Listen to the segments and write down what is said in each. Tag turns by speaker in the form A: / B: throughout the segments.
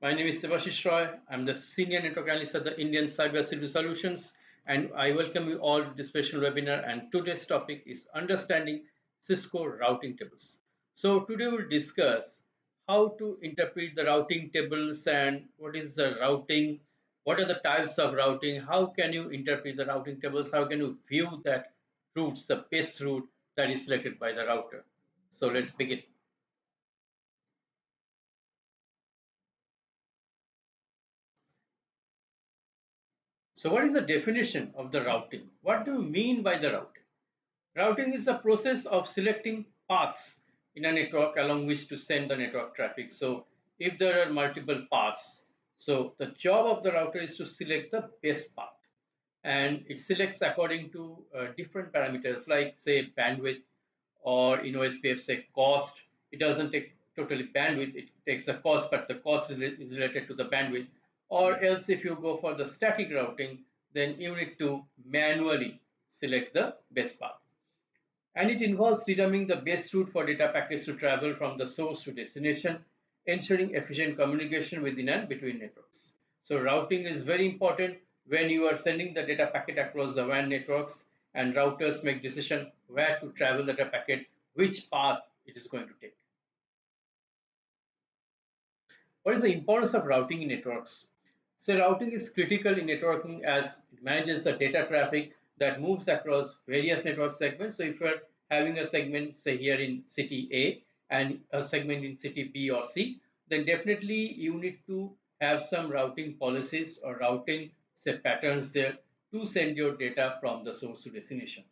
A: My name is Devashish Roy. I'm the Senior Network Analyst at the Indian Cyber Security Solutions, and I welcome you all to this special webinar. And today's topic is understanding Cisco routing tables. So today we'll discuss how to interpret the routing tables and what is the routing, what are the types of routing, how can you interpret the routing tables, how can you view that routes, the best route that is selected by the router. So let's begin. So what is the definition of the routing? What do you mean by the routing? Routing is the process of selecting paths in a network along which to send the network traffic. So if there are multiple paths, so the job of the router is to select the best path, and it selects according to different parameters like say bandwidth, or in OSPF say cost. It doesn't take totally bandwidth, it takes the cost, but the cost is related to the bandwidth. Or else if you go for the static routing, then you need to manually select the best path. And it involves determining the best route for data packets to travel from the source to destination, ensuring efficient communication within and between networks. So routing is very important when you are sending the data packet across the WAN networks, and routers make decision where to travel the data packet, which path it is going to take. What is the importance of routing in networks? So routing is critical in networking as it manages the data traffic that moves across various network segments. So if you are having a segment, say here in city A and a segment in city B or C, then definitely you need to have some routing policies or routing say patterns there to send your data from the source to destination.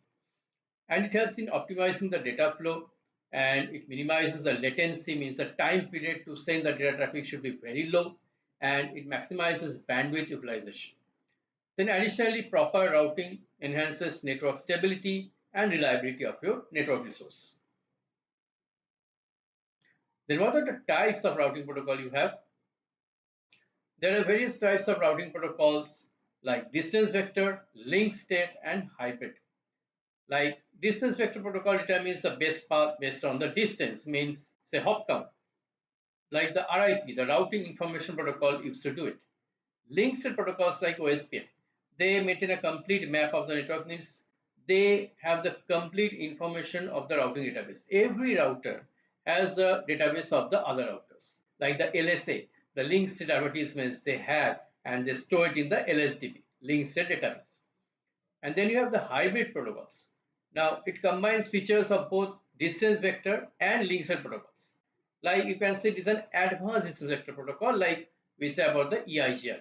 A: And it helps in optimizing the data flow, and it minimizes the latency, means the time period to send the data traffic should be very low, and it maximizes bandwidth utilization. Then additionally, proper routing enhances network stability and reliability of your network resource. Then what are the types of routing protocol you have? There are various types of routing protocols like distance vector, link state, and hybrid. Like distance vector protocol determines the best path based on the distance, means say hop count. Like the RIP, the routing information protocol used to do it. Link state protocols like OSPF, they maintain a complete map of the network, means they have the complete information of the routing database. Every router has a database of the other routers. Like the LSA, the link state advertisements they have, and they store it in the LSDB, link state database. And then you have the hybrid protocols. Now it combines features of both distance vector and link state protocols. Like you can say it is an advanced distance vector protocol, like we say about the EIGRP.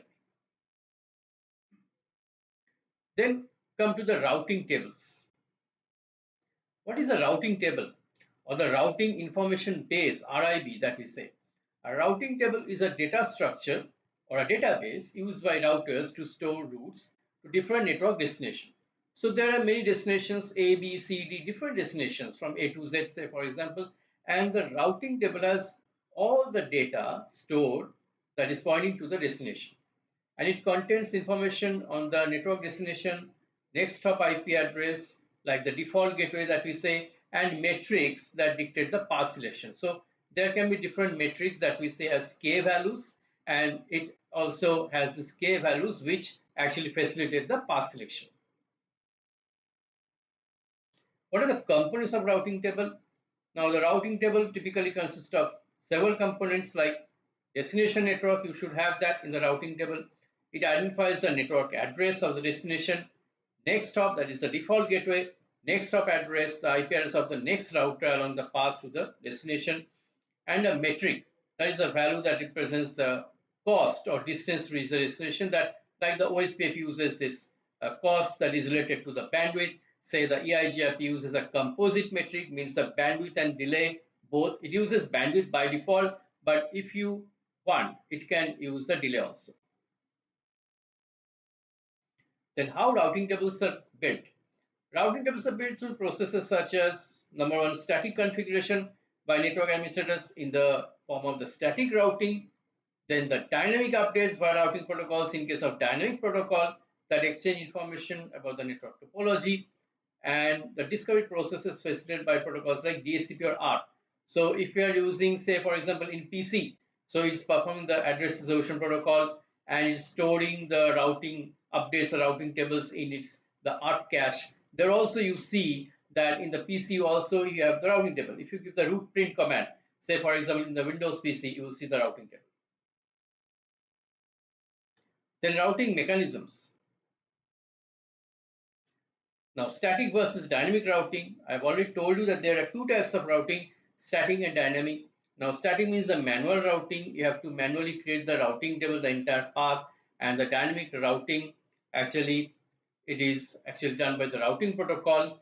A: Then come to the routing tables. What is a routing table, or the routing information base, RIB, that we say? A routing table is a data structure or a database used by routers to store routes to different network destinations. So there are many destinations, A, B, C, D, different destinations from A to Z, say for example, and the routing table has all the data stored that is pointing to the destination. And it contains information on the network destination, next hop IP address, like the default gateway that we say, and metrics that dictate the path selection. So there can be different metrics that we say as K values, and it also has this K values which actually facilitate the path selection. What are the components of routing table? Now the routing table typically consists of several components like destination network. You should have that in the routing table. It identifies the network address of the destination, next hop, that is the default gateway, next hop address, the IP address of the next router along the path to the destination, and a metric, that is a value that represents the cost or distance to reach the destination, that like the OSPF uses this cost that is related to the bandwidth. Say the EIGRP uses a composite metric, means the bandwidth and delay both. It uses bandwidth by default, but if you want, it can use the delay also. Then how routing tables are built? Routing tables are built through processes such as number one, static configuration by network administrators in the form of the static routing, then the dynamic updates by routing protocols in case of dynamic protocol that exchange information about the network topology, and the discovery processes facilitated by protocols like DHCP or ARP. So if you are using, say for example in PC, So it's performing the address resolution protocol and it's storing the routing updates, the routing tables in its the ARP cache. There also you see that in the PC also you have the routing table. If you give the root print command, say for example in the Windows PC, you will see the routing table. Then routing mechanisms. Now, static versus dynamic routing. I've already told you that there are two types of routing, static and dynamic. Now, static means the manual routing. You have to manually create the routing table, the entire path, and the dynamic routing, actually, it is actually done by the routing protocol,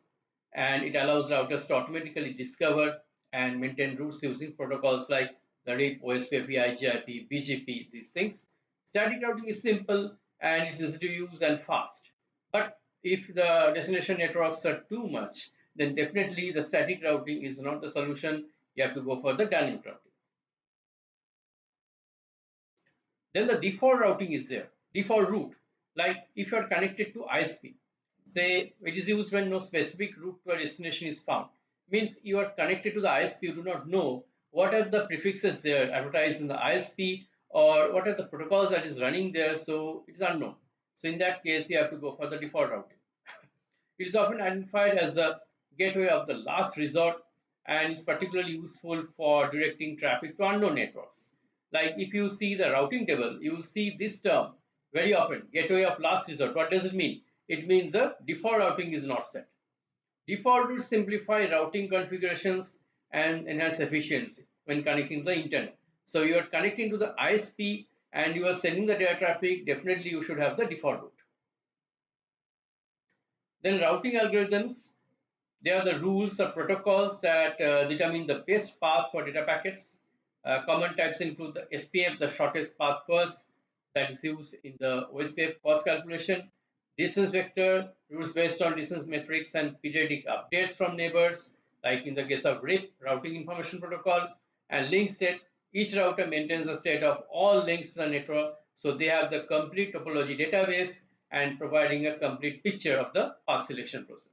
A: and it allows routers to automatically discover and maintain routes using protocols like the RIP, OSPF, IGIP, BGP, these things. Static routing is simple and it's easy to use and fast. But if the destination networks are too much, then definitely the static routing is not the solution. You have to go for the dynamic routing. Then the default routing is there, default route. Like if you are connected to ISP, say it is used when no specific route to a destination is found. Means you are connected to the ISP, you do not know what are the prefixes there advertised in the ISP or what are the protocols that is running there, so it is unknown. So in that case, you have to go for the default routing. It is often identified as the gateway of the last resort and is particularly useful for directing traffic to unknown networks. Like if you see the routing table, you will see this term very often, gateway of last resort. What does it mean? It means the default routing is not set. Default routes simplify routing configurations and enhance efficiency when connecting to the internet. So you are connecting to the ISP and you are sending the data traffic, definitely you should have the default route. Then routing algorithms, they are the rules or protocols that determine the best path for data packets. Common types include the SPF, the shortest path first, that is used in the OSPF cost calculation, distance vector, rules based on distance metrics and periodic updates from neighbors, like in the case of RIP, routing information protocol, and link state. Each router maintains the state of all links to the network, so they have the complete topology database and providing a complete picture of the path selection process.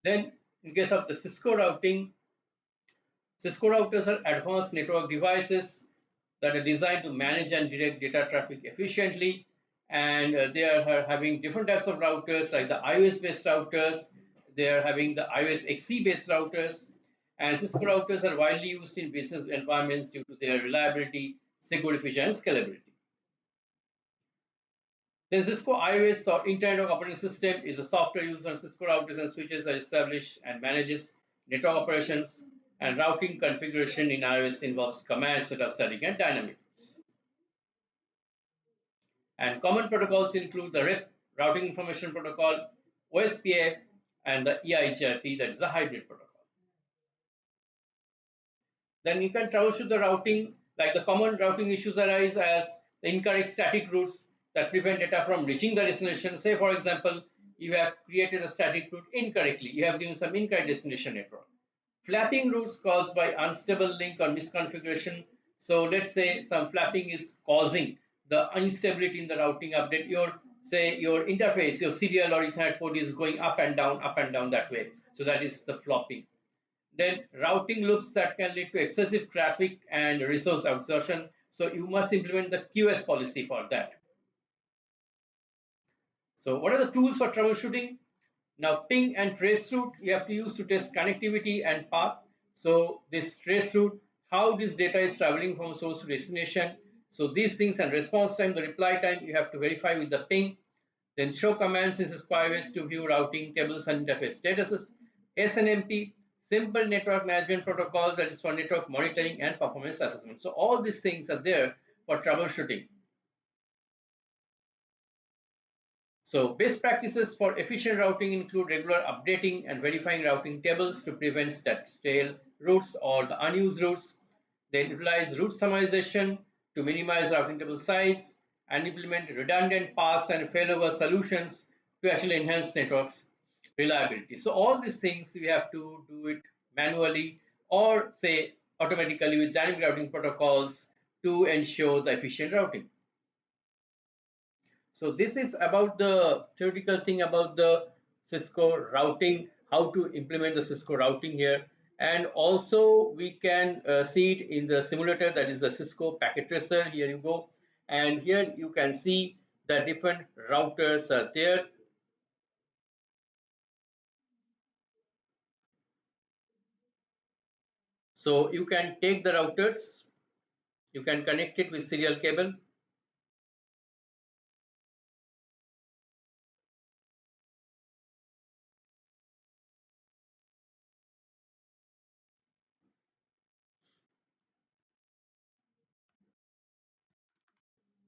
A: Then, in case of the Cisco routing, Cisco routers are advanced network devices that are designed to manage and direct data traffic efficiently. And they are having different types of routers, like the iOS based routers. They are having the iOS XE based routers. And Cisco routers are widely used in business environments due to their reliability, security, and scalability. Then Cisco iOS or Internet Operating System is a software used on Cisco routers and switches that establishes and manages network operations, and routing configuration in iOS involves commands that are static and dynamic. And common protocols include the RIP, Routing Information Protocol, OSPA, and the EIGRP, that is the hybrid protocol. Then you can troubleshoot the routing, like the common routing issues arise as the incorrect static routes that prevent data from reaching the destination. Say, for example, you have created a static route incorrectly. You have given some incorrect destination network. Flapping routes caused by unstable link or misconfiguration. So let's say some flapping is causing the instability in the routing update. Say your interface, your serial or Ethernet port is going up and down that way. So that is the flopping. Then routing loops that can lead to excessive traffic and resource exhaustion. So you must implement the QoS policy for that. So what are the tools for troubleshooting? Now ping and trace route you have to use to test connectivity and path. So this trace route, how this data is traveling from source to destination. So these things, and response time, the reply time, you have to verify with the ping. Then show commands in Cisco iOS to view routing tables and interface statuses. SNMP, simple network management protocols, that is for network monitoring and performance assessment. So all these things are there for troubleshooting. So best practices for efficient routing include regular updating and verifying routing tables to prevent that stale routes or the unused routes. Then utilize route summarization to minimize routing table size and implement redundant paths and failover solutions to actually enhance networks reliability. So all these things we have to do it manually or say automatically with dynamic routing protocols to ensure the efficient routing. So this is about the theoretical thing about the Cisco routing, how to implement the Cisco routing here. And also we can see it in the simulator, that is the Cisco packet tracer. Here you go, and here you can see the different routers are there. So you can take the routers, you can connect it with serial cable,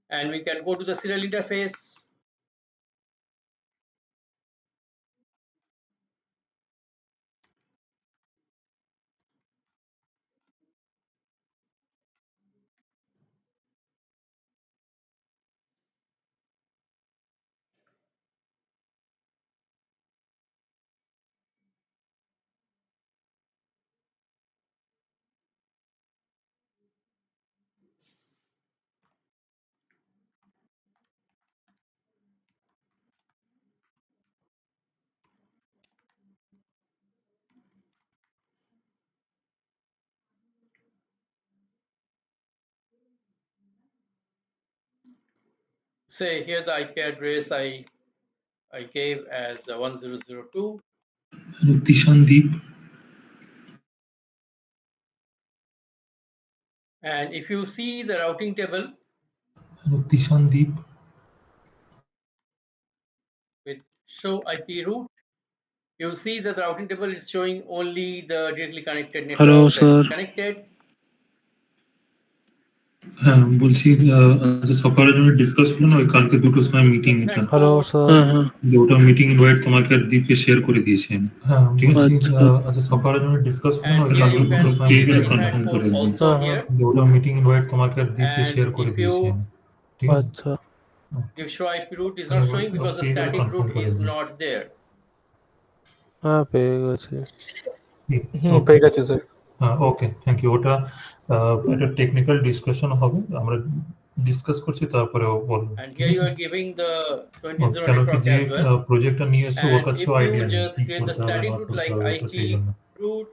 A: and we can go to the serial interface, say here the IP address I gave as 1002.
B: Tishandeep.
A: And if you see the routing table
B: Tishandeep.
A: with show IP route, you see that the routing table is showing only the directly connected
C: Hello,
A: network that
C: sir.
A: is connected.
B: বলছি আচ্ছা সকালে তুমি discuss করো না ওই কালকে দুটোর সময় মিটিং
A: So
B: এটা
A: thank
C: Hello,
A: God.
C: sir.
B: যে ওটা মিটিং ইনভাইট তোমাকে আর দীপকে শেয়ার করে দিয়েছি আমি হ্যাঁ ঠিক আছে
C: আচ্ছা
B: আচ্ছা সকালে তুমি ডিসকাস করো না
A: And
B: ওই
A: here
B: কালকে
A: you
B: দুটোর
A: can
B: সময়
A: see
B: meeting
A: the invite
B: confirm করে
A: port
B: দিই
A: also here.
B: যে ওটা মিটিং ইনভাইট তোমাকে আর দীপকে
A: And
B: শেয়ার করে
A: if
B: দিয়েছি
A: you
B: আমি ঠিক আছে
C: আচ্ছা
A: if show IP route is not showing because the
B: পেয়ে গেলে
A: static
B: কনফার্ম
A: route
B: করে
A: is
B: দিই
A: not there.
C: হ্যাঁ পেয়ে গেছি
B: ওকে
C: পেয়ে গেছি স্যার
B: হ্যাঁ ওকে থ্যাংক ইউ ওটা একটা টেকনিক্যাল ডিসকাশন হবে আমরা ডিসকাস করছি তারপরে বলবো
A: And
B: ঠিক
A: here you
B: আছে
A: are giving the 20
B: কেন কি
A: network
B: যে
A: as well.
B: প্রজেক্টটা নিয়ে এসে ওর
A: And
B: কাছেও
A: if you
B: আইডিয়া নেই
A: just
B: কি
A: create the
B: করতে হবে
A: static
B: না
A: route
B: করতে
A: like
B: হবে ওটা
A: IP
B: সেই জন্য
A: route,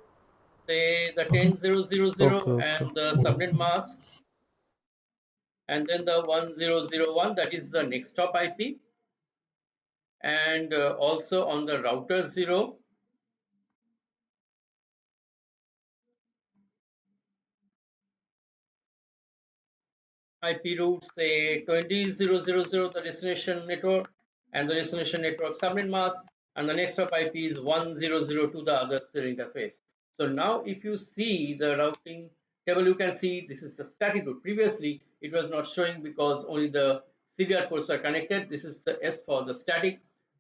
A: say the
B: okay
A: 10000
C: okay okay
A: and the subnet mask, and then the 1001, that is the next stop IP, and also on the router 0, IP route say 20000, the destination network, and the destination network subnet mask, and the next stop IP is 1002, the other serial interface. So now if you see the routing table, you can see this is the static route. Previously it was not showing because only the serial ports were connected. This is the S for the static.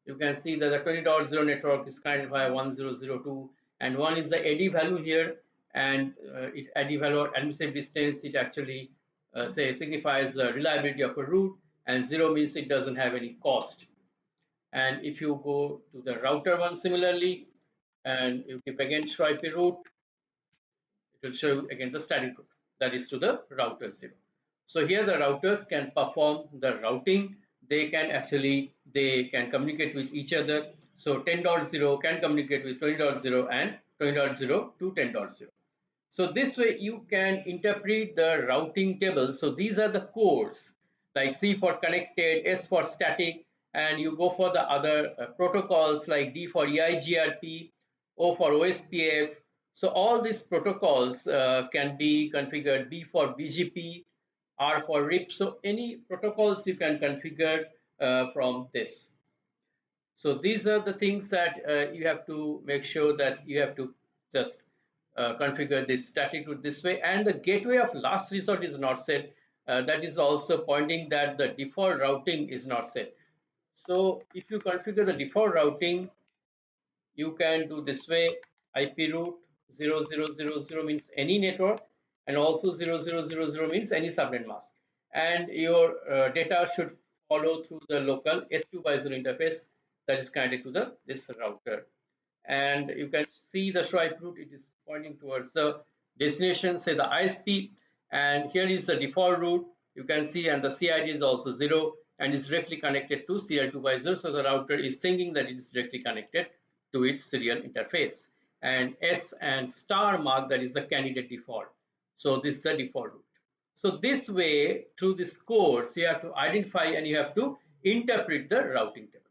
A: You can see that the 20.0 network is connected via 1002, and one is the AD value here, and it AD value or admissive distance, it actually say signifies the reliability of a route, and 0 means it doesn't have any cost. And if you go to the router one similarly, and you give again show IP route, it will show you again the static route, that is to the router 0. So here the routers can perform the routing. They can actually, they can communicate with each other. So 10.0 can communicate with 20.0 and 20.0 to 10.0. So this way you can interpret the routing table. So these are the codes like C for connected, S for static, and you go for the other protocols like D for EIGRP, O for OSPF. So all these protocols can be configured, B for BGP, R for RIP. So any protocols you can configure from this. So these are the things that you have to make sure that you have to just configure this static route this way. And the gateway of last resort is not set. That is also pointing that the default routing is not set. So if you configure the default routing, you can do this way. IP route 0000 means any network, and also 0000 means any subnet mask, and your data should follow through the local S2 by 0 interface that is connected to the this router. And you can see the swipe route, it is pointing towards the destination, say the ISP, and here is the default route you can see, and the CID is also 0 and is directly connected to serial 2 by 0. So the router is thinking that it is directly connected to its serial interface. and S and star mark, that is the candidate default. So this is the default route. So this way, through this codes, you have to identify and you have to interpret the routing table.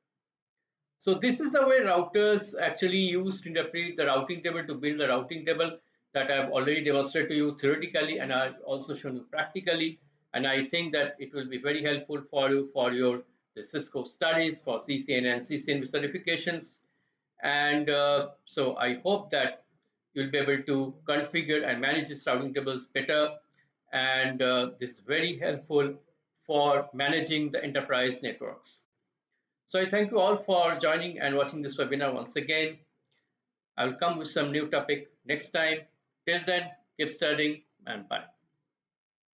A: So this is the way routers actually use to interpret the routing table, to build the routing table, that I've already demonstrated to you theoretically, and I've also shown you practically. And I think that it will be very helpful for you for your the Cisco studies, for CCN and CCNB certifications. And so I hope that you'll be able to configure and manage these routing tables better. And this is very helpful for managing the enterprise networks. So I thank you all for joining and watching this webinar once again. I will come with some new topic next time. Till then, keep studying and bye.